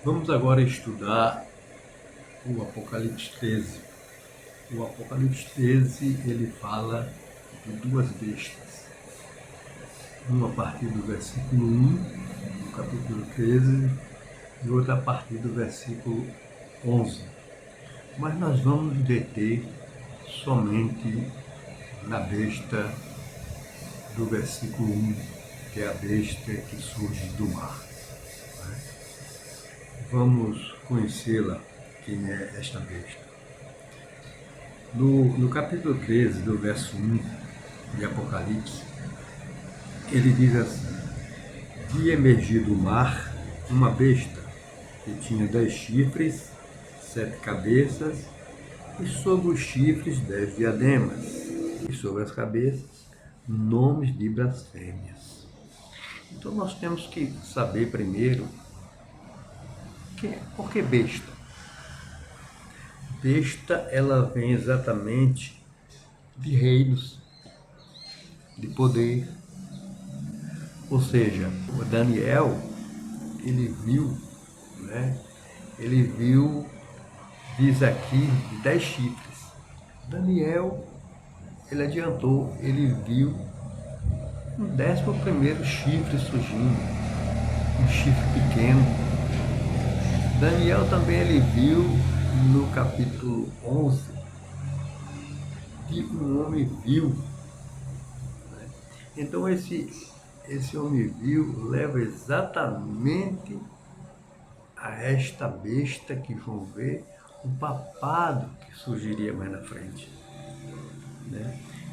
Vamos agora estudar o Apocalipse 13. O Apocalipse 13, ele fala de duas bestas. Uma a partir do versículo 1, do capítulo 13, e outra a partir do versículo 11. Mas nós vamos deter somente na besta do versículo 1, que é a besta que surge do mar. Vamos conhecê-la, quem é esta besta. No capítulo 13, do verso 1 de Apocalipse, ele diz assim: vi emergir do mar uma besta que tinha 10 chifres, 7 cabeças, e sobre os chifres 10 diademas, e sobre as cabeças nomes de blasfêmias. Então nós temos que saber primeiro por que besta. Besta, ela vem exatamente de reinos, de poder. Ou seja, o Daniel, ele viu, ele viu, diz aqui, 10 chifres. Daniel, ele adiantou, ele viu um 11º chifre surgindo, um chifre pequeno. Daniel também ele viu no capítulo 11 que um homem viu. Então esse homem viu leva exatamente a esta besta que vão ver, o papado que surgiria mais na frente.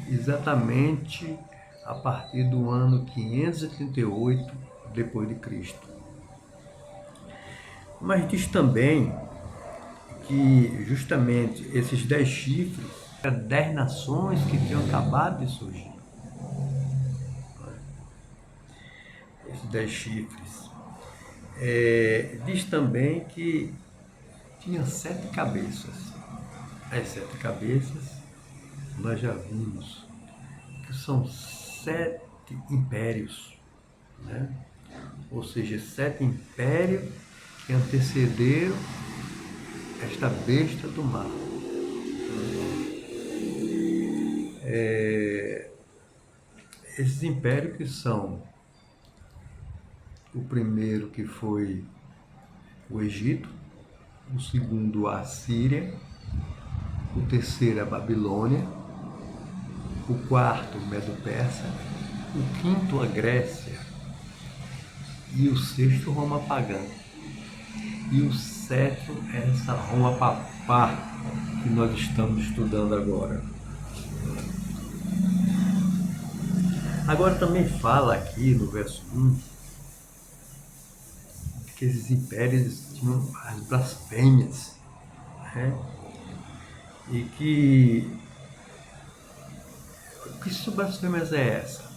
Exatamente a partir do ano 538 depois de Cristo. Mas diz também que justamente esses 10 chifres eram 10 nações que tinham acabado de surgir. Esses 10 chifres. Diz também que tinha 7 cabeças. As 7 cabeças nós já vimos que são 7 impérios, ou seja, 7 impérios que antecederam esta besta do mar. Esses impérios que são o primeiro que foi o Egito, o segundo a Síria, o terceiro a Babilônia, o quarto o Medo-Persa, o quinto a Grécia e o sexto Roma pagã. E o sétimo é essa Roma papá que nós estamos estudando agora. Agora também fala aqui no verso 1 que esses impérios tinham as blasfêmias, e que blasfêmias é essa?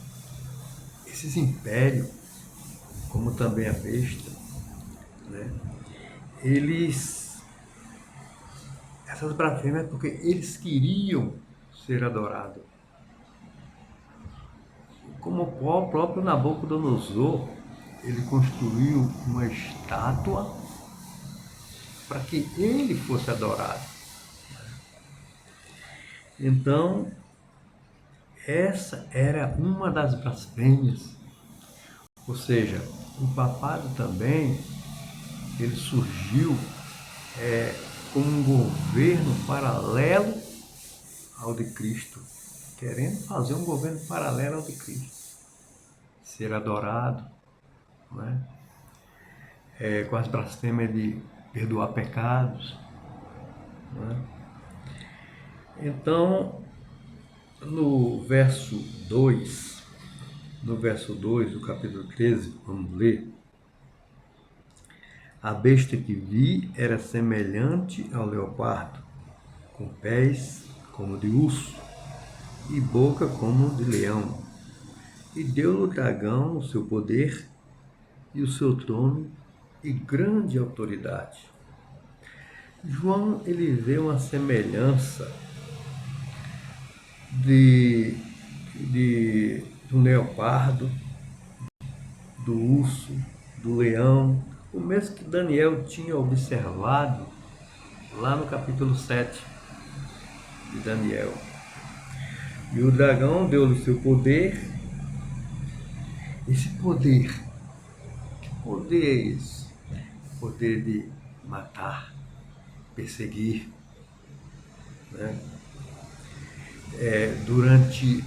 Esses impérios, como também a besta, essas blasfêmias porque eles queriam ser adorados. Como o próprio Nabucodonosor, ele construiu uma estátua para que ele fosse adorado. Então, essa era uma das blasfêmias. Ou seja, o papado também, ele surgiu como um governo paralelo ao de Cristo, querendo fazer um governo paralelo ao de Cristo, ser adorado, com as blasfêmias de perdoar pecados. Então, no verso 2 do capítulo 13, vamos ler: a besta que vi era semelhante ao leopardo, com pés como de urso e boca como de leão. E deu-lhe o dragão o seu poder e o seu trono e grande autoridade. João, ele vê uma semelhança de um leopardo, do urso, do leão, o mesmo que Daniel tinha observado lá no capítulo 7 de Daniel. E o dragão deu-lhe o seu poder. Esse poder, que poder é esse? Poder de matar, perseguir, né? Durante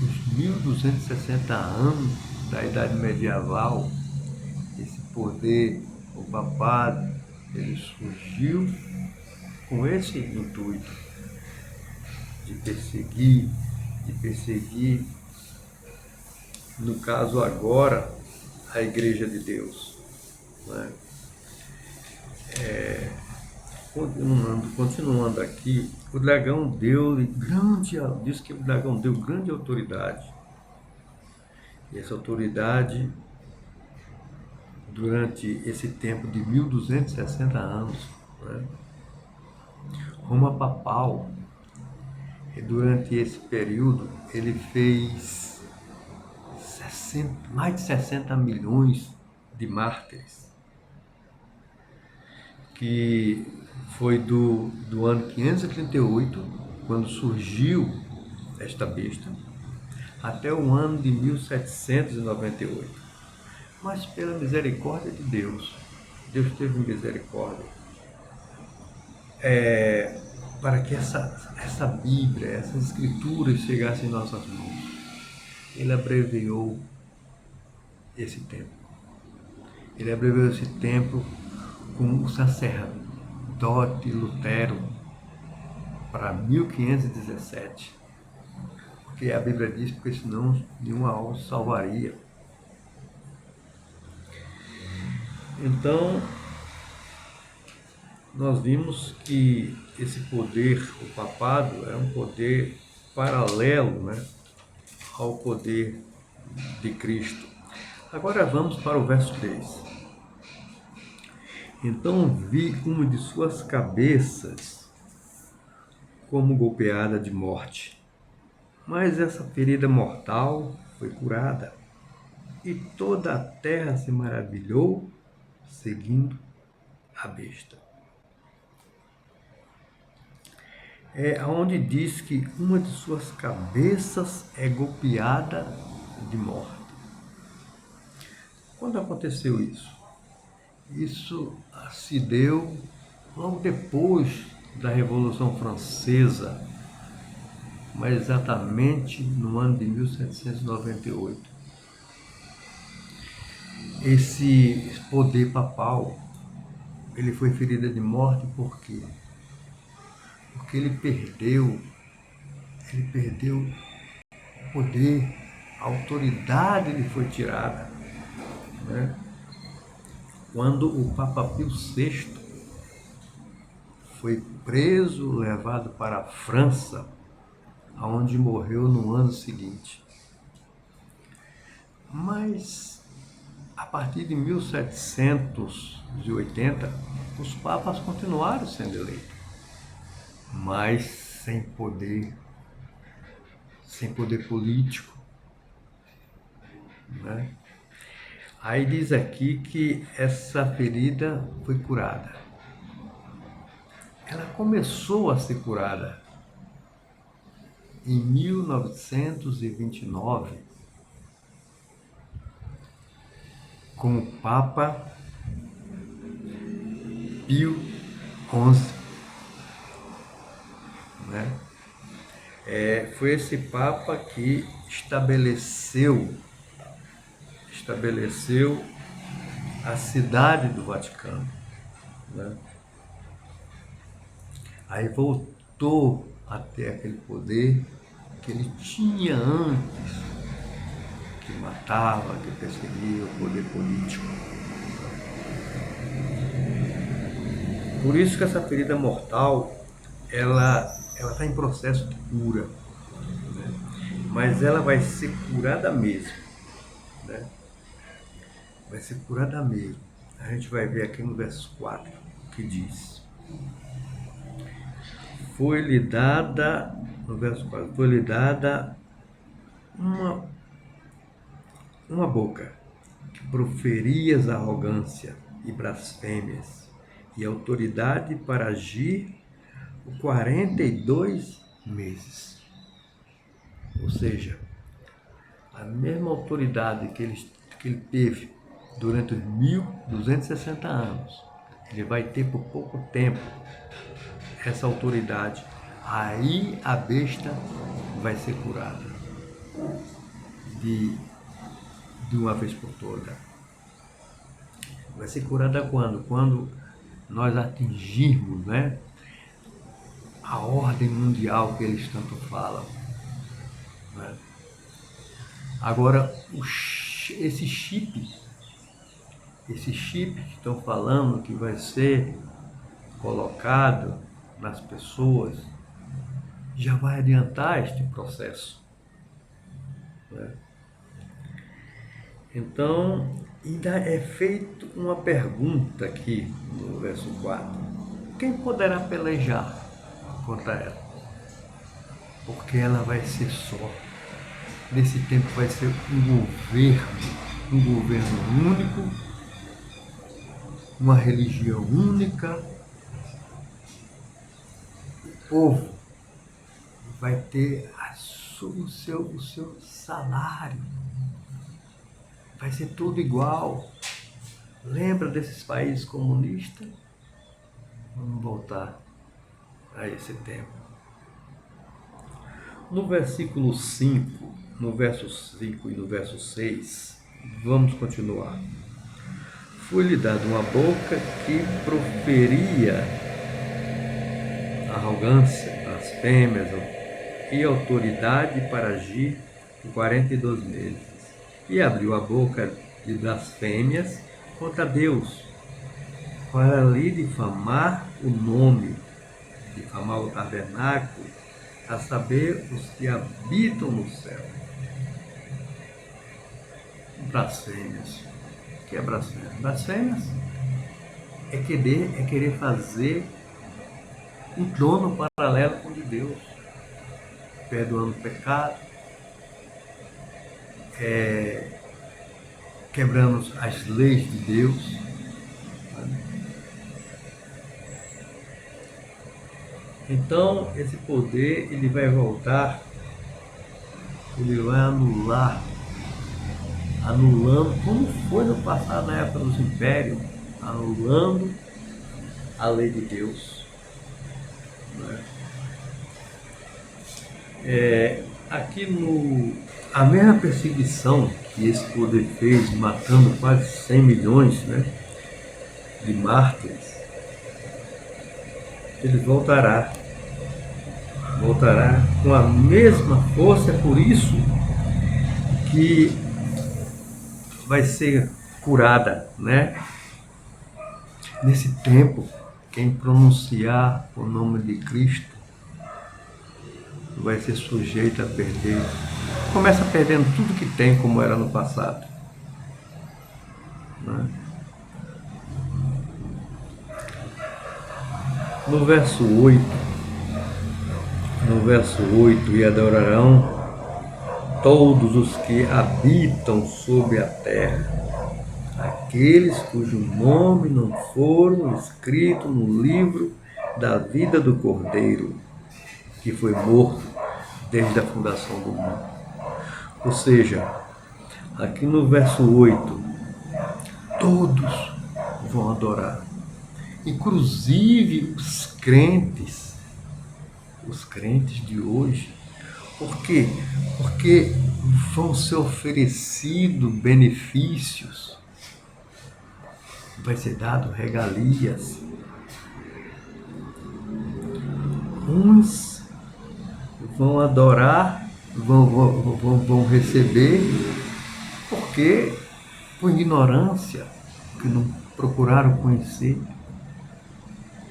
os 1260 anos da Idade Medieval, esse poder, o papado, ele surgiu com esse intuito de perseguir, no caso agora, a Igreja de Deus, né? Continuando aqui, o dragão diz que o dragão deu grande autoridade. E essa autoridade, durante esse tempo de 1260 anos, né? Roma Papal, e durante esse período, ele fez mais de 60 milhões de mártires, que foi do ano 538, quando surgiu esta besta, até o ano de 1798. Mas pela misericórdia de Deus, Deus teve misericórdia, para que essa Bíblia, essas escrituras chegassem em nossas mãos. Ele abreviou esse tempo. Ele abreviou esse tempo com o sacerdote Lutero para 1517. Porque a Bíblia diz, porque senão nenhuma alma se salvaria. Então, nós vimos que esse poder, o papado, é um poder paralelo, né, ao poder de Cristo. Agora vamos para o verso 3. Então vi uma de suas cabeças como golpeada de morte, mas essa ferida mortal foi curada, e toda a terra se maravilhou, seguindo a besta. Onde diz que uma de suas cabeças é golpeada de morte. Quando aconteceu isso? Isso se deu logo depois da Revolução Francesa, mas exatamente no ano de 1798. Esse poder papal, ele foi ferido de morte por quê? Porque ele perdeu o poder, a autoridade lhe foi tirada, né? Quando o Papa Pio VI foi preso, levado para a França, onde morreu no ano seguinte. Mas, a partir de 1780, os papas continuaram sendo eleitos, mas sem poder político, né? Aí diz aqui que essa ferida foi curada. Ela começou a ser curada em 1929, com o Papa Pio XI, né? Foi esse Papa que estabeleceu a cidade do Vaticano, né? Aí voltou a ter aquele poder que ele tinha antes, que matava, que perseguia, o poder político. Por isso que essa ferida mortal, ela está em processo de cura, né? Mas ela vai ser curada mesmo, né? Vai ser curada mesmo. A gente vai ver aqui no verso 4, que diz: foi-lhe dada, no verso 4, foi-lhe dada uma boca que proferias arrogância e blasfêmias, e autoridade para agir por 42 meses. Ou seja, a mesma autoridade que ele teve durante os 1260 anos, ele vai ter por pouco tempo essa autoridade. Aí a besta vai ser curada de uma vez por toda. Vai ser curada quando? Quando nós atingirmos, né, a ordem mundial que eles tanto falam, né? Agora, esse chip que estão falando que vai ser colocado nas pessoas, já vai adiantar este processo, né? Então, ainda é feito uma pergunta aqui no verso 4. Quem poderá pelejar contra ela? Porque ela vai ser só. Nesse tempo vai ser um governo único, uma religião única. O povo vai ter o seu salário. Vai ser tudo igual. Lembra desses países comunistas? Vamos voltar a esse tempo. No versículo 5, no verso 5 e no verso 6, vamos continuar. Foi-lhe dada uma boca que proferia arrogância, blasfêmias e autoridade para agir por 42 meses. E abriu a boca de blasfêmias contra Deus, para lhe difamar o nome, difamar o tabernáculo, a saber, os que habitam no céu. Blasfêmias. O que é blasfêmias? Blasfêmias é querer fazer um trono paralelo com o de Deus, perdoando o pecado, quebrando as leis de Deus. Então, esse poder, ele vai voltar, ele vai anulando, como foi no passado, na época dos impérios, anulando a lei de Deus. Aqui a mesma perseguição que esse poder fez, matando quase 100 milhões, né, de mártires, ele voltará com a mesma força. É por isso que vai ser curada, né? Nesse tempo, quem pronunciar o nome de Cristo vai ser sujeito a perder. Começa perdendo tudo que tem, como era no passado, né? No verso 8, e adorarão todos os que habitam sobre a terra, aqueles cujo nome não foram escritos no livro da vida do Cordeiro, que foi morto desde a fundação do mundo. Ou seja, aqui no verso 8, todos vão adorar, inclusive os crentes de hoje. Por quê? Porque vão ser oferecidos benefícios, vai ser dado regalias. Uns vão adorar, vão receber, porque por ignorância, que não procuraram conhecer.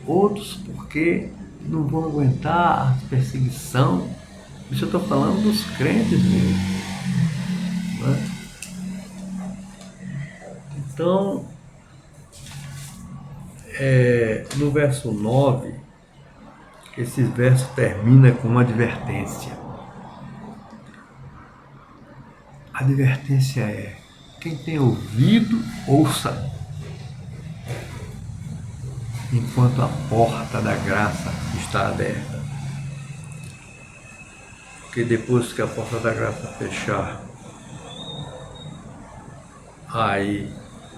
Outros porque não vão aguentar a perseguição. Isso eu estou falando dos crentes mesmo, né? Então, no verso 9, esse verso termina com uma advertência. A advertência é: quem tem ouvido, ouça. enquanto a porta da graça está aberta. Porque depois que a porta da graça fechar, aí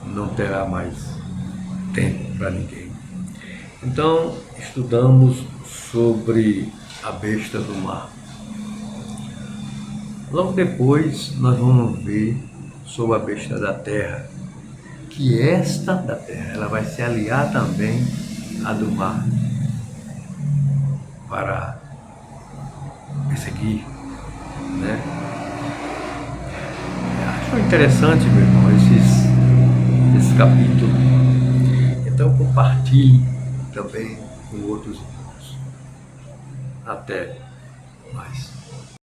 não terá mais tempo para ninguém. Então, estudamos sobre a besta do mar. Logo depois, nós vamos ver sobre a besta da terra, que esta da terra, ela vai se aliar também à do mar para perseguir, né? Acho interessante, meu irmão, esse capítulo. Então compartilhe também com outros irmãos. Até mais.